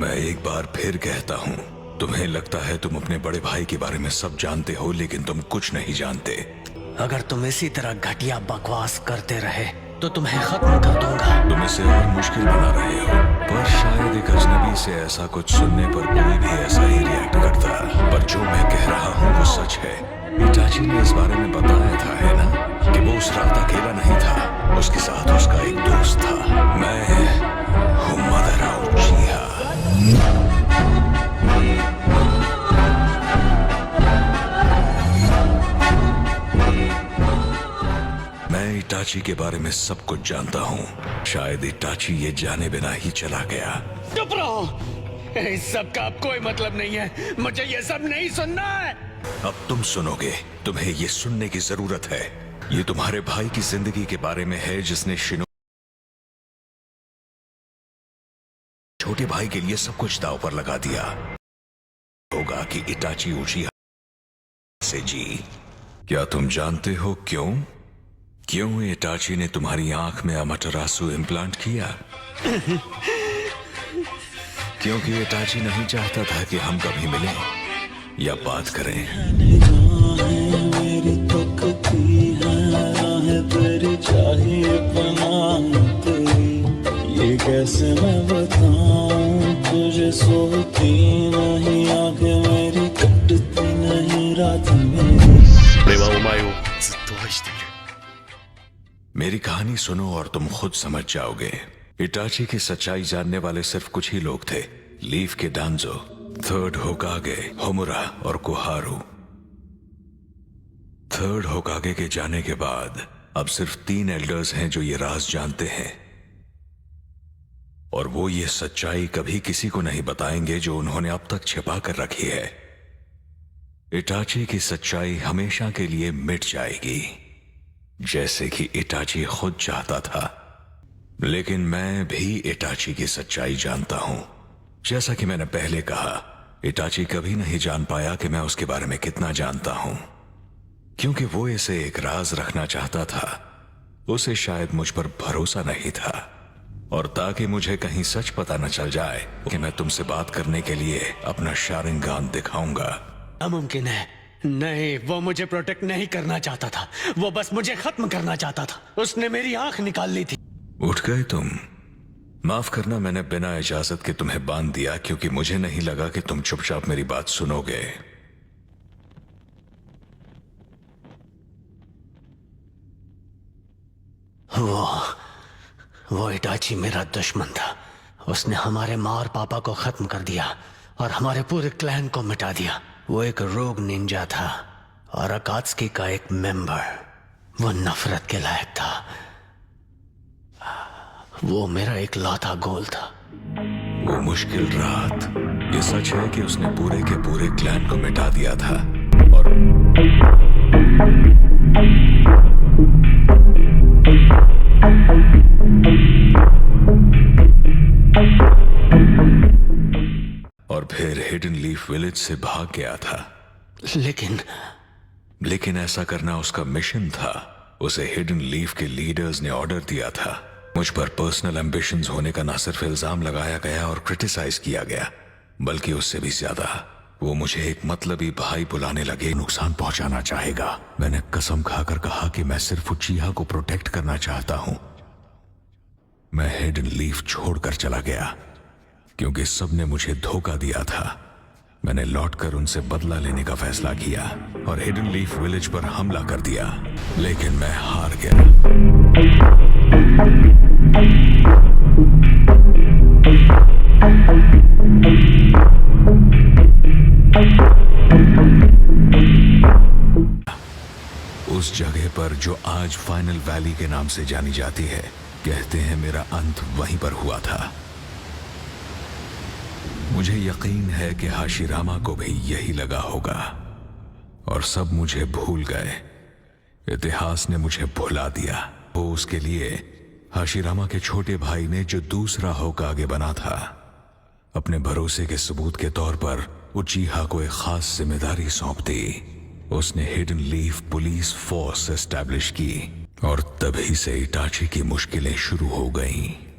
मैं एक बार फिर कहता हूँ, तुम्हें लगता है तुम अपने बड़े भाई के बारे में सब जानते हो, लेकिन तुम कुछ नहीं जानते। अगर तुम इसी तरह घटिया बकवास करते रहे तो तुम्हें खत्म कर दूंगा। तुम इसे और मुश्किल बना रहे हो, पर शायद एक अजनबी से ऐसा कुछ सुनने पर कोई भी ऐसा ही रिएक्ट करता। पर जो मैं कह रहा हूँ वो सच है। इटाची ने इस बारे में बताया था, है ना, कि वो उस रात अकेला नहीं था, उसके साथ उसका एक दोस्त था। मैं हूँ मदर उचिहा। मैं इटाची के बारे में सब कुछ जानता हूँ। शायद इटाची ये जाने बिना ही चला गया। चुप रहो, इस सब का अब कोई मतलब नहीं है। मुझे ये सब नहीं सुनना है। अब तुम सुनोगे, तुम्हें ये सुनने की जरूरत है। ये तुम्हारे भाई की जिंदगी के बारे में है, जिसने शिनो छोटे भाई के लिए सब कुछ दांव पर लगा दिया। होगा कि इटाची उचिहा से जी। क्या तुम जानते हो क्यों? क्यों इटाची ने तुम्हारी आंख में अमाटेरासु इम्प्लांट किया? क्योंकि इटाची नहीं चाहता था कि हम कभी मिलें या बात करें। मेरी तकती है तेरी चाहिए तेरी, ये कैसे मैं बताऊं तुझे। सोती नहीं आंखें मेरी, कटती नहीं रात मेरी। मेरी कहानी सुनो और तुम खुद समझ जाओगे। इटाची की सच्चाई जानने वाले सिर्फ कुछ ही लोग थे। लीफ के डांजो, थर्ड होकागे, होमुरा और कोहारू। थर्ड होकागे के जाने के बाद अब सिर्फ 3 एल्डर्स हैं जो ये राज जानते हैं, और वो ये सच्चाई कभी किसी को नहीं बताएंगे जो उन्होंने अब तक छिपा कर रखी है। इटाची की सच्चाई हमेशा के लिए मिट जाएगी, जैसे कि इटाची खुद चाहता था। लेकिन मैं भी इटाची की सच्चाई जानता हूं। जैसा कि मैंने पहले कहा, इटाची कभी नहीं जान पाया कि मैं उसके बारे में कितना जानता हूं, क्योंकि वो इसे एक राज रखना चाहता था। उसे शायद मुझ पर भरोसा नहीं था, और ताकि मुझे कहीं सच पता न चल जाए कि मैं तुमसे बात करने के लिए अपना शारिंगान दिखाऊंगा। नामुमकिन है। नहीं, वो मुझे प्रोटेक्ट नहीं करना चाहता था, वो बस मुझे खत्म करना चाहता था। उसने मेरी आंख निकाल ली थी। उठ गए तुम? माफ करना, मैंने बिना इजाजत के तुम्हें बांध दिया, क्योंकि मुझे नहीं लगा कि तुम चुपचाप मेरी बात सुनोगे। वो इटाची मेरा दुश्मन था। उसने हमारे माँ और पापा को खत्म कर दिया और हमारे पूरे क्लैन को मिटा दिया। वो एक रोग निंजा था और अकात्सुकी का एक मेंबर। वो नफरत के लायक था। वो मेरा इकलौता गोल था। वो मुश्किल रात, ये सच है कि उसने पूरे के पूरे क्लैन को मिटा दिया था, और फिर हिडन लीफ विलेज से भाग गया था। लेकिन ऐसा करना उसका मिशन था। उसे हिडन लीफ के लीडर्स ने ऑर्डर दिया था। मुझ पर पर्सनल एम्बिशंस होने का ना सिर्फ इल्जाम लगाया गया और क्रिटिसाइज किया गया, बल्कि उससे भी ज्यादा वो मुझे एक मतलबी भाई बुलाने लगे, नुकसान पहुंचाना चाहेगा। मैंने कसम खाकर कहा कि मैं सिर्फ उचिहा को प्रोटेक्ट करना चाहता हूं। मैं हिडन लीफ छोड़कर चला गया क्योंकि सबने मुझे धोखा दिया था। मैंने लौटकर उनसे बदला लेने का फैसला किया और हिडन लीफ विलेज पर हमला कर दिया, लेकिन मैं हार गया। उस जगह पर जो आज फाइनल वैली के नाम से जानी जाती है, कहते हैं मेरा अंत वहीं पर हुआ था। मुझे यकीन है कि हाशिरामा को भी यही लगा होगा, और सब मुझे भूल गए। इतिहास ने मुझे भुला दिया। वो उसके लिए हाशिरामा के छोटे भाई ने, जो दूसरा होकागे बना था, अपने भरोसे के सबूत के तौर पर उचिहा को एक खास जिम्मेदारी सौंप दी। उसने hidden leaf police force establish की, और तभी से इटाची की मुश्किलें शुरू हो गईं।